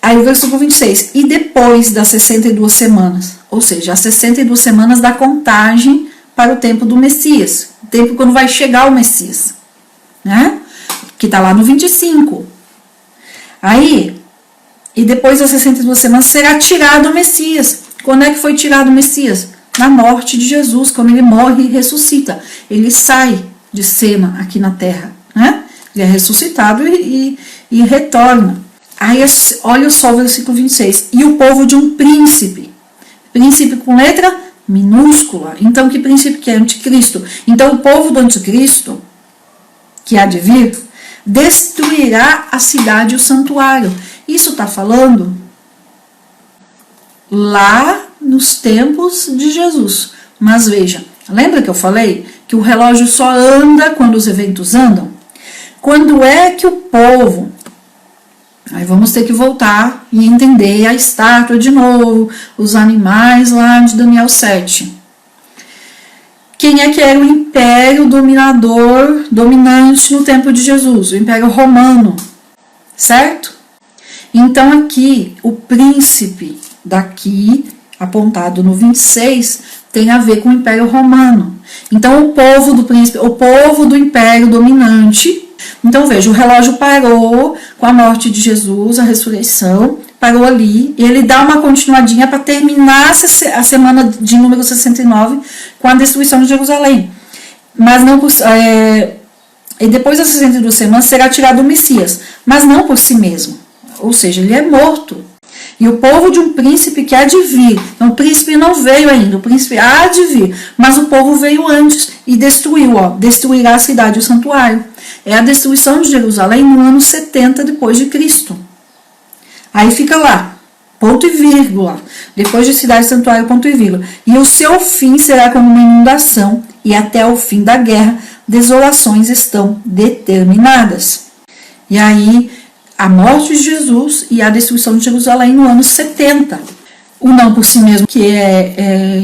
Aí o versículo 26, e depois das 62 semanas, ou seja, as 62 semanas da contagem para o tempo do Messias, o tempo quando vai chegar o Messias, né? Que está lá no 25. Aí, e depois das 62 semanas será tirado o Messias. Quando é que foi tirado o Messias? Na morte de Jesus, quando ele morre e ressuscita. Ele sai de cena aqui na terra, né? Ele é ressuscitado e retorna. Aí, olha só o versículo 26. E o povo de um príncipe. Príncipe com letra minúscula. Então, que príncipe que é? Anticristo. Então, o povo do anticristo, que há de vir, destruirá a cidade e o santuário. Isso está falando lá nos tempos de Jesus. Mas veja, lembra que eu falei que o relógio só anda quando os eventos andam? Quando é que o povo... Aí vamos ter que voltar e entender a estátua de novo, os animais lá de Daniel 7. Quem é que era o império dominador, dominante no tempo de Jesus? O Império Romano, certo? Então aqui, o príncipe daqui, apontado no 26, tem a ver com o Império Romano. Então o povo do príncipe, o povo do império dominante. Então veja, o relógio parou com a morte de Jesus, a ressurreição, parou ali, e ele dá uma continuadinha para terminar a semana de número 69 com a destruição de Jerusalém. Mas não e depois das 62 semanas será tirado o Messias, mas não por si mesmo, ou seja, ele é morto. E o povo de um príncipe que há de vir. Então o príncipe não veio ainda, o príncipe há de vir, mas o povo veio antes e destruirá a cidade e o santuário. É a destruição de Jerusalém no ano 70 depois de Cristo. Aí fica lá, ponto e vírgula. Depois de cidade e santuário, ponto e vírgula. E o seu fim será como uma inundação, e até o fim da guerra, desolações estão determinadas. E aí, a morte de Jesus e a destruição de Jerusalém no ano 70. O não por si mesmo, que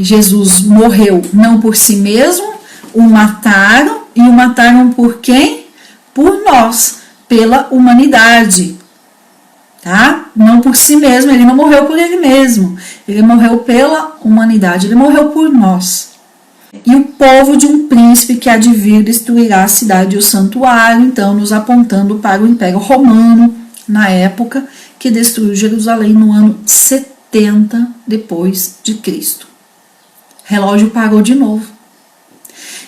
Jesus morreu não por si mesmo, o mataram, e o mataram por quem? Por nós, pela humanidade, tá? Não por si mesmo, ele não morreu por ele mesmo, ele morreu pela humanidade, ele morreu por nós. E o povo de um príncipe que há de vir destruirá a cidade e o santuário, então nos apontando para o Império Romano, na época que destruiu Jerusalém no ano 70 depois de Cristo. O relógio parou de novo.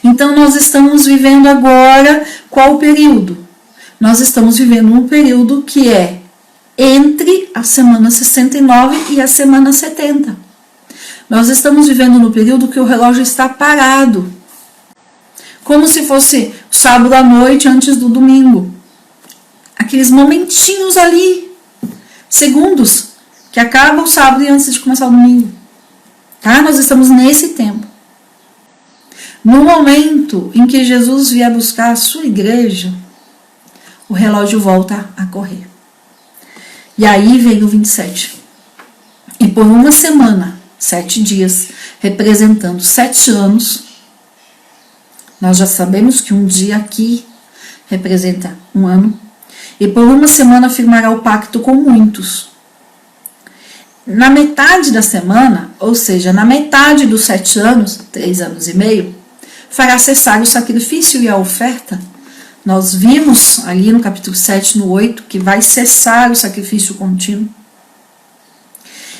Então nós estamos vivendo agora qual período? Nós estamos vivendo um período que é entre a semana 69 e a semana 70. Nós estamos vivendo no período que o relógio está parado, como se fosse sábado à noite antes do domingo. Aqueles momentinhos ali, segundos, que acabam o sábado e antes de começar o domingo. Tá? Nós estamos nesse tempo. No momento em que Jesus vier buscar a sua igreja, o relógio volta a correr. E aí vem o 27. E por uma semana, 7 dias, representando 7 anos, nós já sabemos que um dia aqui representa um ano, e por uma semana firmará o pacto com muitos. Na metade da semana, ou seja, na metade dos 7 anos, 3 anos e meio, fará cessar o sacrifício e a oferta. Nós vimos ali no capítulo 7, no 8, que vai cessar o sacrifício contínuo.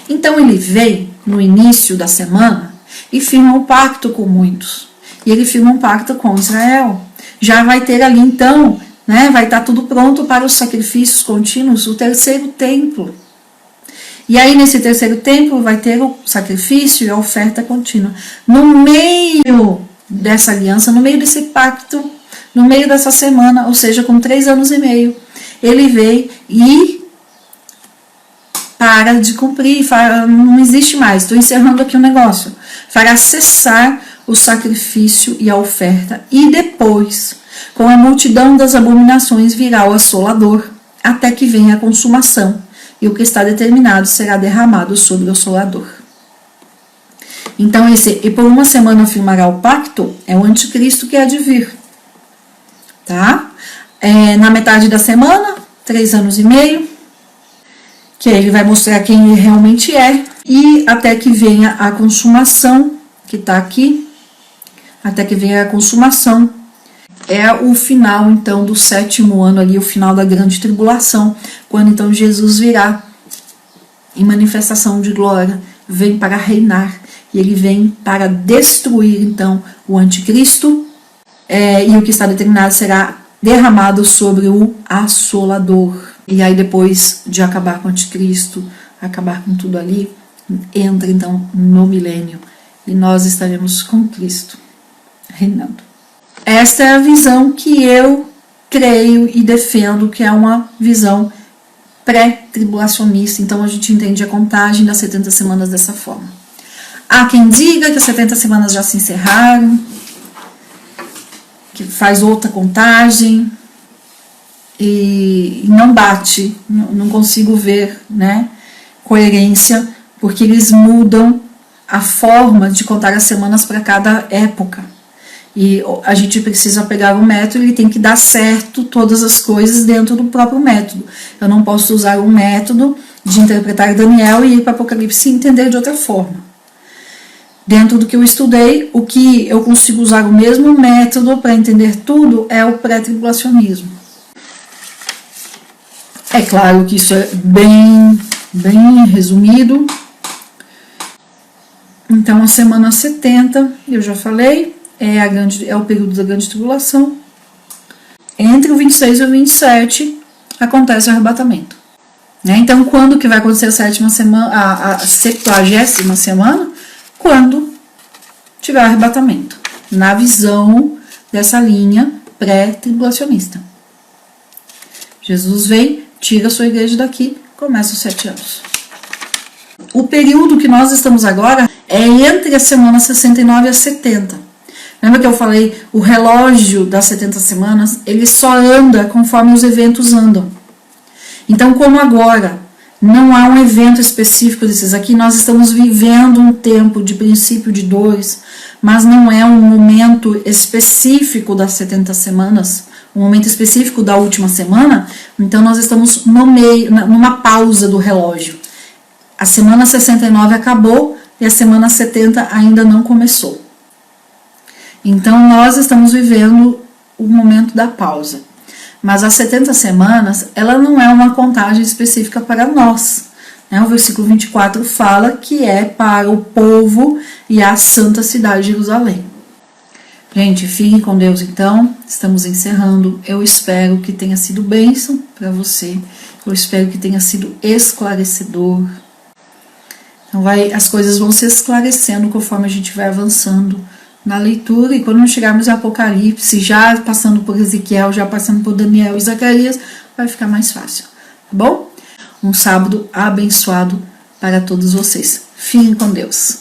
Então ele vem no início da semana e firma um pacto com muitos. E ele firma um pacto com Israel. Já vai ter ali então, né, vai estar tudo pronto para os sacrifícios contínuos, o terceiro templo. E aí nesse terceiro templo vai ter o sacrifício e a oferta contínua. No meio dessa aliança, no meio desse pacto, no meio dessa semana, ou seja, com 3 anos e meio, ele vem e para de cumprir, não existe mais, estou encerrando aqui o negócio, fará cessar o sacrifício e a oferta, e depois, com a multidão das abominações, virá o assolador, até que venha a consumação, e o que está determinado será derramado sobre o assolador. Então, e por uma semana firmará o pacto, é o anticristo que há de vir, tá? Na metade da semana, 3 anos e meio, que aí ele vai mostrar quem ele realmente é, e até que venha a consumação, que está aqui, até que venha a consumação, é o final, então, do 7º ano ali, o final da grande tribulação, quando, então, Jesus virá em manifestação de glória, vem para reinar, e ele vem para destruir, então, o anticristo, e o que está determinado será derramado sobre o assolador. E aí, depois de acabar com o anticristo, acabar com tudo ali, entra, então, no milênio, e nós estaremos com Cristo, reinando. Esta é a visão que eu creio e defendo, que é uma visão pré-tribulacionista. Então a gente entende a contagem das 70 semanas dessa forma. Há quem diga que as 70 semanas já se encerraram, que faz outra contagem, e não bate, não consigo ver, né, coerência, porque eles mudam a forma de contar as semanas para cada época. E a gente precisa pegar um método, ele tem que dar certo todas as coisas dentro do próprio método. Eu não posso usar um método de interpretar Daniel e ir para Apocalipse e entender de outra forma. Dentro do que eu estudei, o que eu consigo usar o mesmo método para entender tudo é o pré-tribulacionismo. É claro que isso é bem resumido. Então, a semana 70, eu já falei, é o período da grande tribulação. Entre o 26 e o 27 acontece o arrebatamento. Então, quando que vai acontecer a 7ª semana, a 70ª semana? Quando tiver o arrebatamento, na visão dessa linha pré-tribulacionista. Jesus vem, tira a sua igreja daqui, começa os 7 anos. O período que nós estamos agora é entre a semana 69 e a 70. Lembra que eu falei, o relógio das 70 semanas, ele só anda conforme os eventos andam. Então, como agora não há um evento específico desses aqui, nós estamos vivendo um tempo de princípio de dores, mas não é um momento específico das 70 semanas, um momento específico da última semana, então nós estamos no meio, numa pausa do relógio. A semana 69 acabou e a semana 70 ainda não começou. Então nós estamos vivendo o momento da pausa. Mas as 70 semanas, ela não é uma contagem específica para nós. O versículo 24 fala que é para o povo e a santa cidade de Jerusalém. Gente, fiquem com Deus então, estamos encerrando. Eu espero que tenha sido bênção para você, eu espero que tenha sido esclarecedor. Então as coisas vão se esclarecendo conforme a gente vai avançando na leitura, e quando chegarmos em Apocalipse, já passando por Ezequiel, já passando por Daniel e Zacarias, vai ficar mais fácil, tá bom? Um sábado abençoado para todos vocês. Fiquem com Deus.